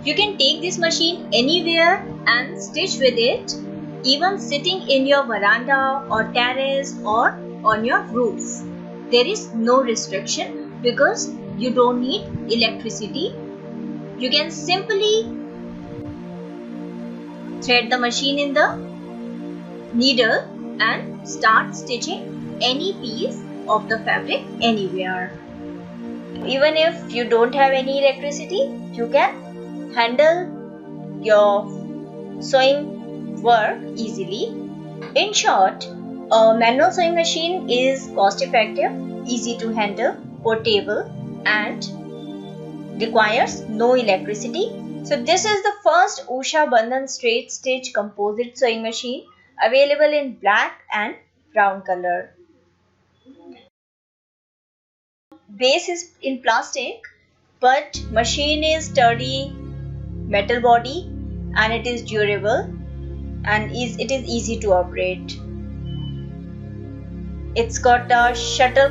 You can take this machine anywhere and stitch with it, even sitting in your veranda or terrace or on your roof. There is no restriction because you don't need electricity. You can simply thread the machine in the needle and start stitching any piece of the fabric anywhere. Even if you don't have any electricity, you can handle your sewing work easily. In short, a manual sewing machine is cost effective, easy to handle, portable, and requires no electricity. So this is the first Usha Bandhan straight stitch composite sewing machine available in black and brown color. Base is in plastic, but machine is sturdy metal body and it is durable and it is easy to operate. It's got a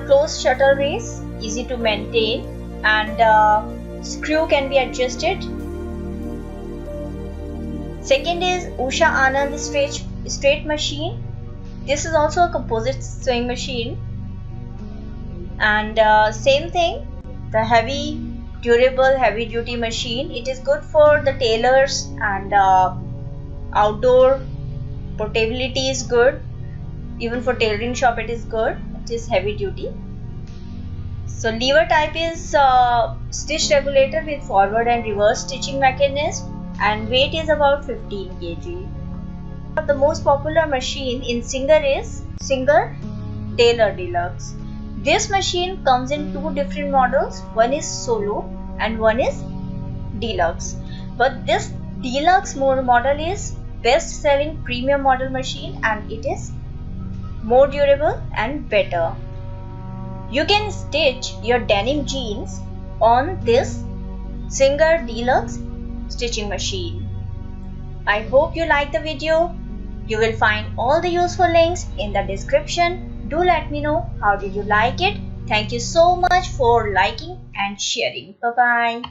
closed shuttle race, easy to maintain, and screw can be adjusted. Second is Usha Anand straight machine. This is also a composite sewing machine, and same thing, the durable heavy duty machine. It is good for the tailors and outdoor portability is good. Even for tailoring shop it is good. It is heavy duty. So lever type is stitch regulator with forward and reverse stitching mechanism, and weight is about 15 kg. The most popular machine in Singer is Singer Tailor Deluxe. This machine comes in two different models. One is Solo and one is Deluxe. But this Deluxe model is best selling premium model machine and it is more durable and better. You can stitch your denim jeans on this Singer Deluxe stitching machine. I hope you like the video. You will find all the useful links in the description. Do let me know how did you like it. Thank you so much for liking and sharing. Bye bye.